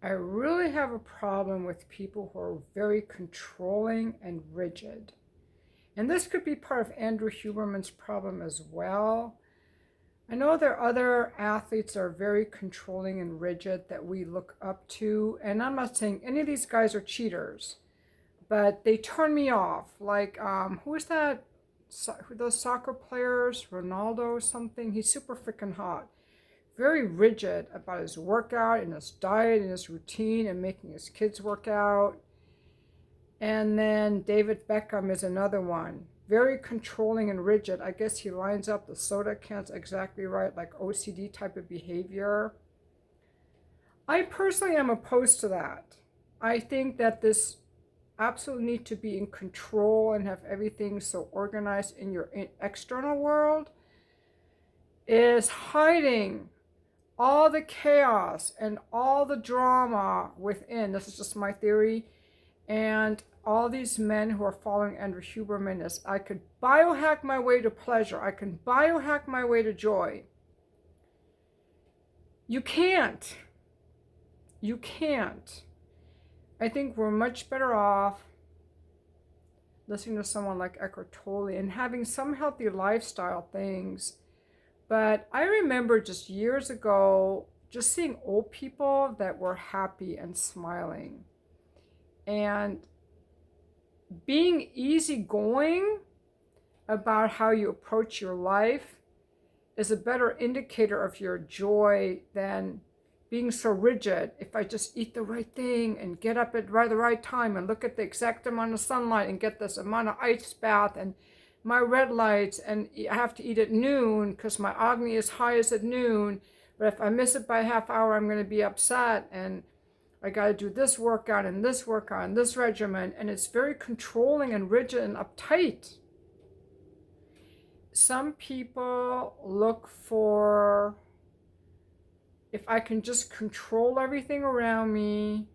I really have a problem with people who are very controlling and rigid. And this could be part of Andrew Huberman's problem as well. I know there are other athletes that are very controlling and rigid that we look up to. And I'm not saying any of these guys are cheaters, but they turn me off. Like, who is that? Those soccer players, Ronaldo something. He's super freaking hot. Very rigid about his workout and his diet and his routine and making his kids work out. And then David Beckham is another one. Very controlling and rigid. I guess he lines up the soda cans exactly right, like OCD type of behavior. I personally am opposed to that. I think that this absolutely need to be in control and have everything so organized in your external world is hiding all the chaos and all the drama within. This is just my theory. And all these men who are following Andrew Huberman is, I could biohack my way to pleasure. I can biohack my way to joy. You can't. You can't. I think we're much better off listening to someone like Eckhart Tolle and having some healthy lifestyle things. But I remember just years ago, just seeing old people that were happy and smiling. And being easygoing about how you approach your life is a better indicator of your joy than being so rigid. If I just eat the right thing and get up at the right time and look at the exact amount of sunlight and get this amount of ice bath and my red lights, and I have to eat at noon because my Agni is highest at noon, but if I miss it by a half hour, I'm going to be upset, and I got to do this workout and this workout and this regimen, and it's very controlling and rigid and uptight. Some people look for, if I can just control everything around me,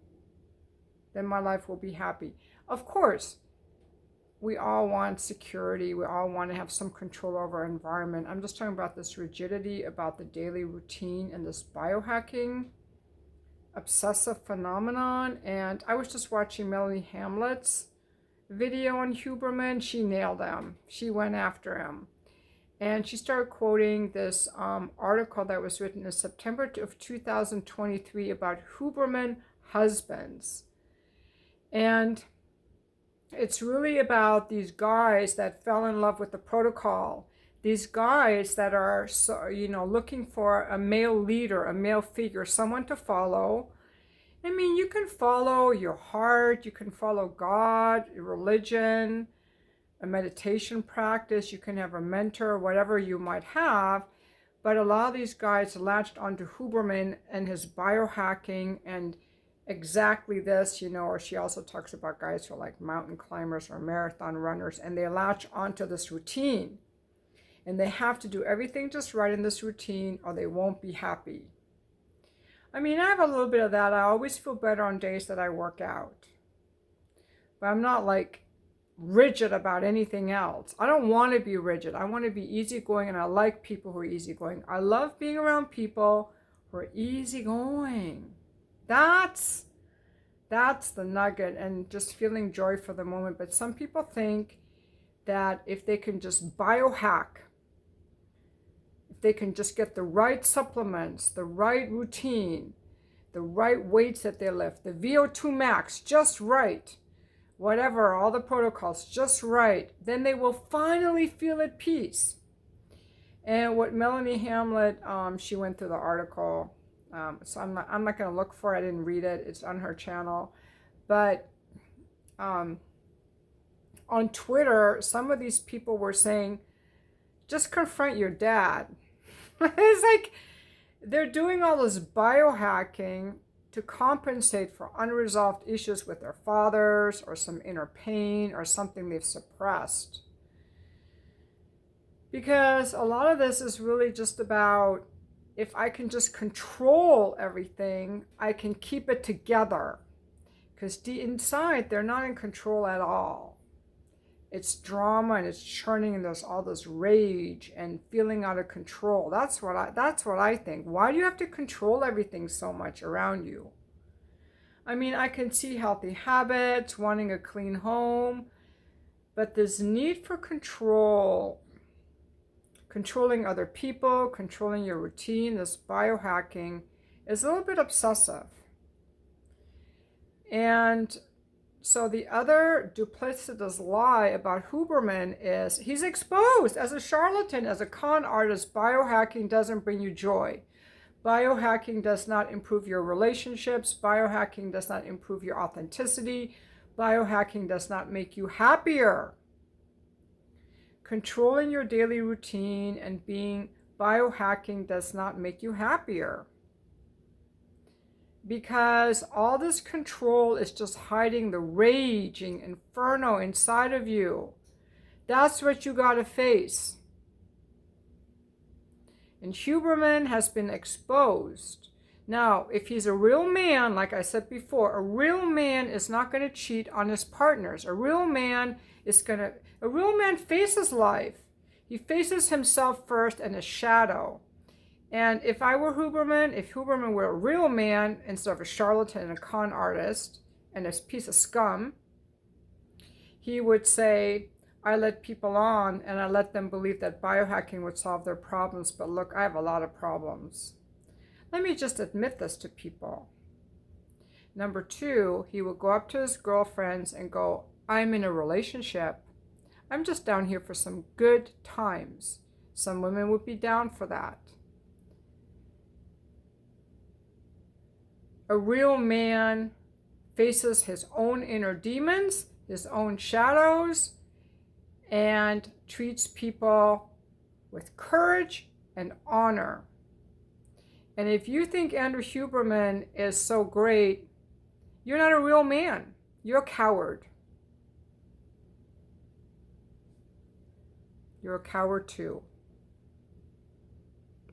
then my life will be happy. Of course, we all want security. We all want to have some control over our environment. I'm just talking about this rigidity, about the daily routine and this biohacking obsessive phenomenon. And I was just watching Melanie Hamlet's video on Huberman. She nailed him. She went after him. And she started quoting this article that was written in September of 2023 about Huberman husbands. And it's really about these guys that fell in love with the protocol. These guys that are, looking for a male leader, a male figure, someone to follow. I mean, you can follow your heart, you can follow God, religion, a meditation practice, you can have a mentor, whatever you might have. But a lot of these guys latched onto Huberman and his biohacking and exactly this, or she also talks about guys who are like mountain climbers or marathon runners, and they latch onto this routine. And they have to do everything just right in this routine or they won't be happy. I mean, I have a little bit of that. I always feel better on days that I work out. But I'm not like rigid about anything else. I don't want to be rigid. I want to be easygoing, and I like people who are easygoing. I love being around people who are easygoing. That's the nugget, and just feeling joy for the moment. But some people think that if they can just biohack, if they can just get the right supplements, the right routine, the right weights that they lift, the VO2 max just right, whatever, all the protocols just right, then they will finally feel at peace. And what Melanie Hamlet, she went through the article. So I'm not going to look for it. I didn't read it. It's on her channel. But on Twitter, some of these people were saying, just confront your dad. It's like they're doing all this biohacking to compensate for unresolved issues with their fathers or some inner pain or something they've suppressed. Because a lot of this is really just about, if I can just control everything, I can keep it together. Because inside, they're not in control at all. It's drama and it's churning, and there's all this rage and feeling out of control. That's what I think. Why do you have to control everything so much around you? I mean, I can see healthy habits, wanting a clean home, but this need for control, controlling other people, controlling your routine, this biohacking is a little bit obsessive. And so the other duplicitous lie about Huberman is he's exposed as a charlatan, as a con artist. Biohacking doesn't bring you joy. Biohacking does not improve your relationships. Biohacking does not improve your authenticity. Biohacking does not make you happier. Controlling your daily routine and being biohacking does not make you happier. Because all this control is just hiding the raging inferno inside of you. That's what you got to face. And Huberman has been exposed. Now, if he's a real man, like I said before, a real man is not going to cheat on his partners. A real man faces life. He faces himself first and his shadow. And if I were Huberman, if Huberman were a real man instead of a charlatan and a con artist and a piece of scum, he would say, I let people on and I let them believe that biohacking would solve their problems, but look, I have a lot of problems. Let me just admit this to people. Number two, he would go up to his girlfriends and go, I'm in a relationship. I'm just down here for some good times. Some women would be down for that. A real man faces his own inner demons, his own shadows, and treats people with courage and honor. And if you think Andrew Huberman is so great, you're not a real man. You're a coward. You're a coward too.